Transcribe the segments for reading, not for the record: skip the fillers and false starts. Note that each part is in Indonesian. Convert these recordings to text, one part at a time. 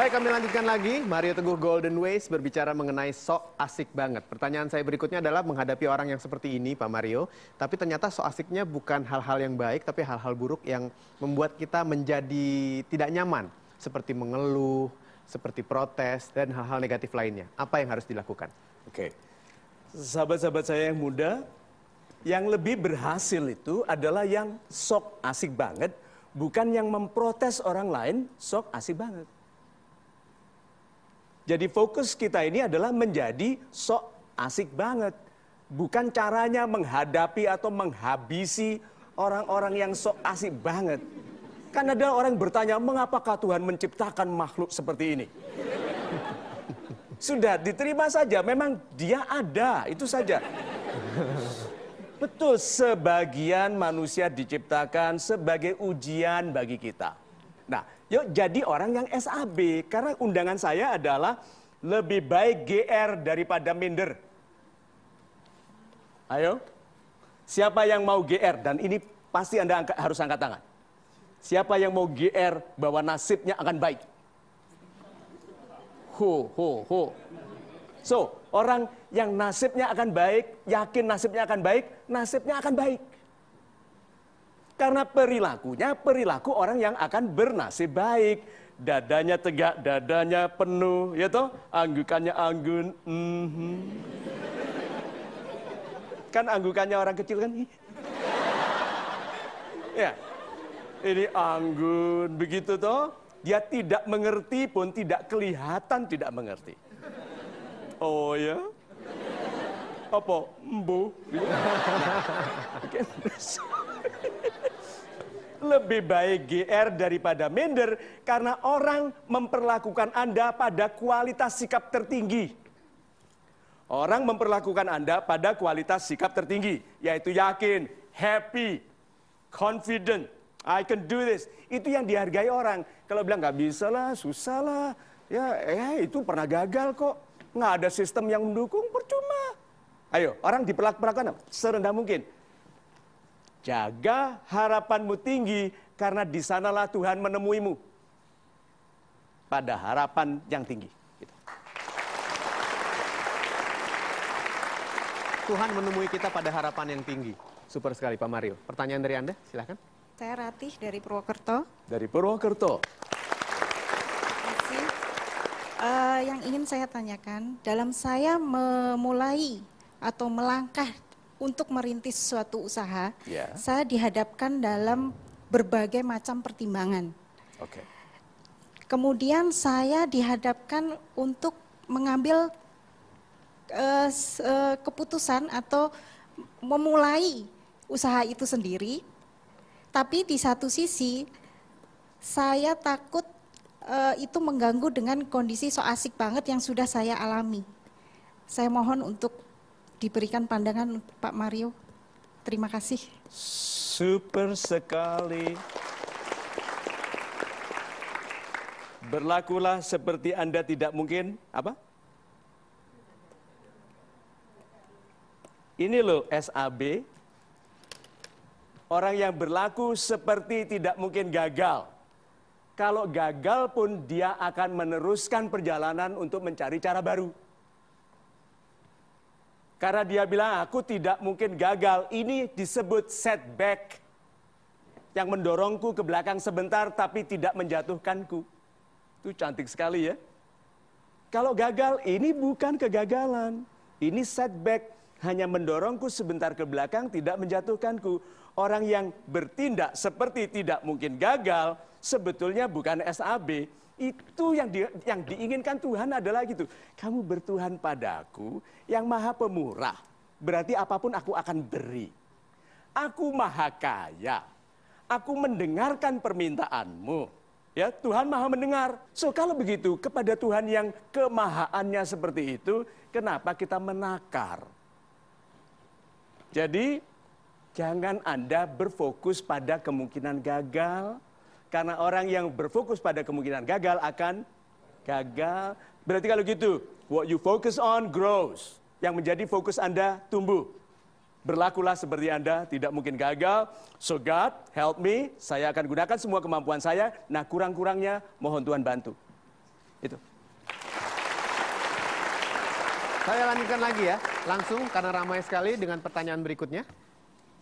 Baik, kami lanjutkan lagi. Mario Teguh Golden Ways berbicara mengenai sok asik banget. Pertanyaan saya berikutnya adalah menghadapi orang yang seperti ini, Pak Mario. Tapi ternyata sok asiknya bukan hal-hal yang baik, tapi hal-hal buruk yang membuat kita menjadi tidak nyaman. Seperti mengeluh, seperti protes, dan hal-hal negatif lainnya. Apa yang harus dilakukan? Oke, sahabat-sahabat saya yang muda, yang lebih berhasil itu adalah yang sok asik banget, bukan yang memprotes orang lain sok asik banget. Jadi fokus kita ini adalah menjadi sok asik banget. Bukan caranya menghadapi atau menghabisi orang-orang yang sok asik banget. Kan ada orang bertanya, mengapakah Tuhan menciptakan makhluk seperti ini? Sudah diterima saja, memang dia ada, itu saja. Betul, sebagian manusia diciptakan sebagai ujian bagi kita. Nah, yuk jadi orang yang SAB, karena undangan saya adalah lebih baik GR daripada minder. Ayo, siapa yang mau GR? Dan ini pasti Anda harus angkat tangan. Siapa yang mau GR bahwa nasibnya akan baik? So, orang yang nasibnya akan baik, yakin nasibnya akan baik, nasibnya akan baik. Karena perilakunya perilaku orang yang akan bernasib baik. Dadanya tegak, dadanya penuh, ya toh? Anggukannya anggun. Kan anggukannya orang kecil kan? Ya. Ini anggun, begitu toh? Dia tidak mengerti pun tidak kelihatan tidak mengerti. Oh ya? Apa? Embu? Lebih baik GR daripada minder karena orang memperlakukan Anda pada kualitas sikap tertinggi. Orang memperlakukan Anda pada kualitas sikap tertinggi, yaitu yakin, happy, confident, I can do this. Itu yang dihargai orang. Kalau bilang nggak bisa lah, susah lah, ya itu pernah gagal kok. Nggak ada sistem yang mendukung, percuma. Ayo, orang diperlakukan serendah mungkin. Jaga harapanmu tinggi, karena di sanalah Tuhan menemuimu. Pada harapan yang tinggi. Tuhan menemui kita pada harapan yang tinggi. Super sekali, Pak Mario. Pertanyaan dari Anda, silahkan. Saya Ratih dari Purwokerto. Dari Purwokerto. Terima kasih. Yang ingin saya tanyakan, dalam saya memulai atau melangkah untuk merintis suatu usaha, saya dihadapkan dalam berbagai macam pertimbangan. Okay. Kemudian saya dihadapkan untuk mengambil keputusan atau memulai usaha itu sendiri. Tapi di satu sisi, saya takut itu mengganggu dengan kondisi so asik banget yang sudah saya alami. Saya mohon untuk diberikan pandangan Pak Mario. Terima kasih. Super sekali. Berlakulah seperti Anda tidak mungkin, apa? Ini loh SAB. Orang yang berlaku seperti tidak mungkin gagal. Kalau gagal pun dia akan meneruskan perjalanan untuk mencari cara baru. Karena dia bilang, aku tidak mungkin gagal. Ini disebut setback. Yang mendorongku ke belakang sebentar, tapi tidak menjatuhkanku. Itu cantik sekali ya. Kalau gagal, ini bukan kegagalan. Ini setback. Hanya mendorongku sebentar ke belakang, tidak menjatuhkanku. Orang yang bertindak seperti tidak mungkin gagal, sebetulnya bukan SAB. Itu yang diinginkan Tuhan adalah gitu. Kamu bertuhan padaku yang maha pemurah. Berarti apapun aku akan beri. Aku maha kaya. Aku mendengarkan permintaanmu. Ya, Tuhan maha mendengar. So kalau begitu kepada Tuhan yang kemahaannya seperti itu, kenapa kita menakar? Jadi jangan Anda berfokus pada kemungkinan gagal. Karena orang yang berfokus pada kemungkinan gagal akan gagal. Berarti kalau gitu, what you focus on grows. Yang menjadi fokus Anda tumbuh. Berlakulah seperti Anda tidak mungkin gagal. So God, help me. Saya akan gunakan semua kemampuan saya. Nah kurang-kurangnya mohon Tuhan bantu. Itu. Saya lanjutkan lagi ya, langsung karena ramai sekali dengan pertanyaan berikutnya.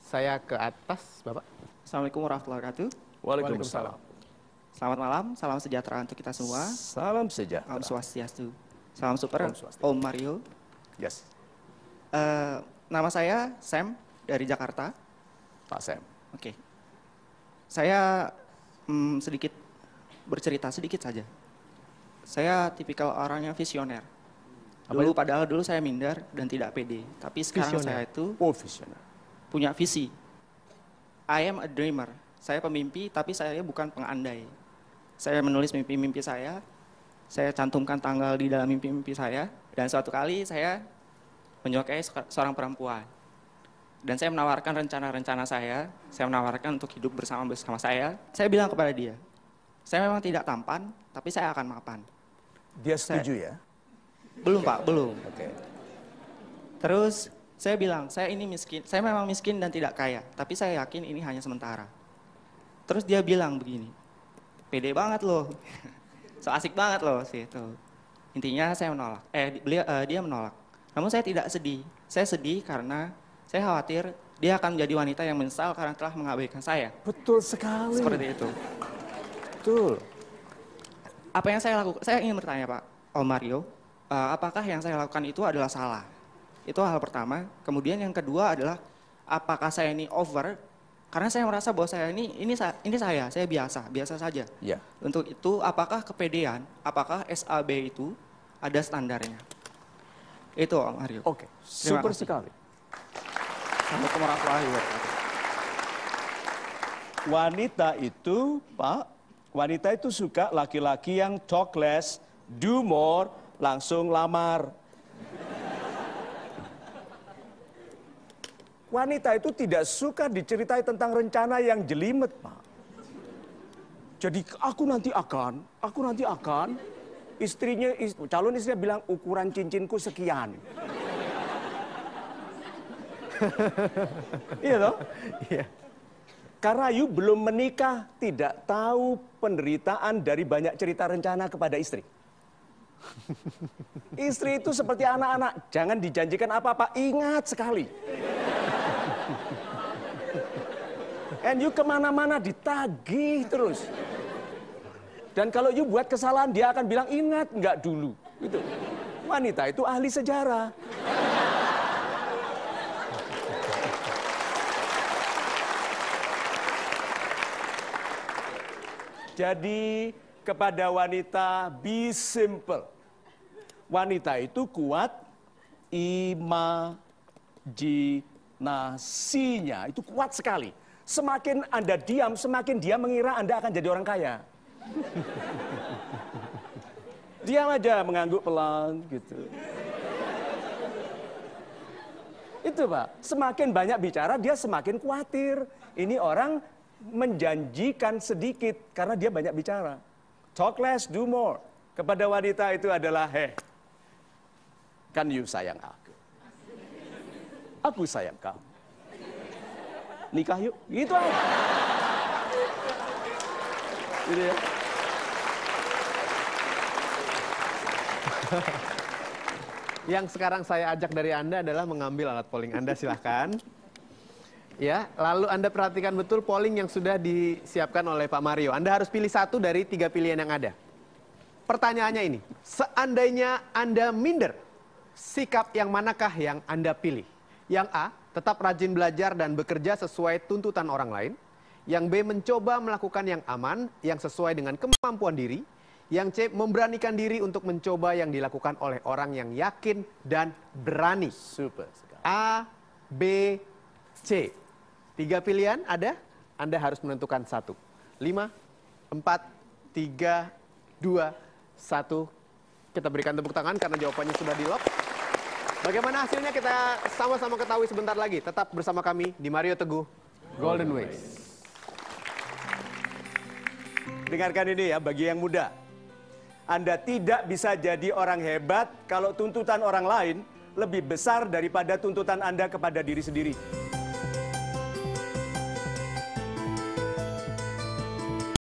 Saya ke atas, Bapak. Assalamualaikum warahmatullahi wabarakatuh. Waalaikumsalam. Selamat malam, salam sejahtera untuk kita semua. Salam sejahtera. Om Swastiastu. Salam super, Om Swastiastu. Om Mario. Yes, Nama saya Sam dari Jakarta. Pak Sam. Oke. Saya sedikit bercerita sedikit saja. Saya tipikal orang yang visioner. Padahal dulu saya minder dan tidak pede. Tapi sekarang saya itu Oh, visioner. punya visi. I am a dreamer. Saya pemimpi, tapi saya bukan pengandai. Saya menulis mimpi-mimpi saya cantumkan tanggal di dalam mimpi-mimpi saya, dan suatu kali saya menyukai seorang perempuan. Dan saya menawarkan rencana-rencana saya menawarkan untuk hidup bersama saya. Saya bilang kepada dia, saya memang tidak tampan, tapi saya akan mapan. Dia setuju ya? Belum Pak, belum. Oke. Terus saya bilang, saya ini miskin, saya memang miskin dan tidak kaya, tapi saya yakin ini hanya sementara. Terus dia bilang begini, pede banget loh, so asik banget loh sih itu. Intinya saya menolak, dia menolak. Namun saya tidak sedih, saya sedih karena saya khawatir dia akan menjadi wanita yang menyesal karena telah mengabaikan saya. Betul sekali. Seperti itu. Betul. Apa yang saya lakukan, saya ingin bertanya Pak Om Mario, apakah yang saya lakukan itu adalah salah? Itu hal pertama. Kemudian yang kedua adalah apakah saya ini over? Karena saya merasa bahwa saya ini saya biasa saja. Ya. Untuk itu apakah kepedean, apakah SAB itu ada standarnya? Itu Om Mario. Oke, Terima super kasih. sekali. Assalamualaikum warahmatullahi wabarakatuh. Wanita itu, Pak, wanita itu suka laki-laki yang talk less, do more, langsung lamar. Wanita itu tidak suka diceritai tentang rencana yang jelimet, Pak. Jadi aku nanti akan, calon istrinya bilang ukuran cincinku sekian. Iya toh? Iya. Karena you belum menikah, tidak tahu penderitaan dari banyak cerita rencana kepada istri. Istri itu seperti anak-anak, jangan dijanjikan apa-apa, ingat sekali. And you kemana-mana ditagih terus. Dan kalau you buat kesalahan, dia akan bilang ingat nggak dulu. Gitu. Wanita itu ahli sejarah. Jadi kepada wanita, be simple. Wanita itu kuat, imajinasinya itu kuat sekali. Semakin Anda diam, semakin dia mengira Anda akan jadi orang kaya. Diam aja, mengangguk pelan gitu. Itu Pak, semakin banyak bicara dia semakin khawatir. Ini orang menjanjikan sedikit karena dia banyak bicara. Talk less, do more. Kepada wanita itu adalah, kan you sayang aku. Aku sayang kamu. Nikah yuk, gitu aja. Gitu ya. Yang sekarang saya ajak dari Anda adalah mengambil alat polling Anda, silahkan. Ya, lalu Anda perhatikan betul polling yang sudah disiapkan oleh Pak Mario. Anda harus pilih satu dari 3 pilihan yang ada. Pertanyaannya ini, seandainya Anda minder, sikap yang manakah yang Anda pilih? Yang A, tetap rajin belajar dan bekerja sesuai tuntutan orang lain. Yang B, mencoba melakukan yang aman, yang sesuai dengan kemampuan diri. Yang C, memberanikan diri untuk mencoba yang dilakukan oleh orang yang yakin dan berani. Super sekali. A, B, C. 3 pilihan ada, Anda harus menentukan satu. 5, 4, 3, 2, 1. Kita berikan tepuk tangan karena jawabannya sudah di-lock. Bagaimana hasilnya kita sama-sama ketahui sebentar lagi. Tetap bersama kami di Mario Teguh Golden Ways. Dengarkan ini ya bagi yang muda. Anda tidak bisa jadi orang hebat kalau tuntutan orang lain lebih besar daripada tuntutan Anda kepada diri sendiri.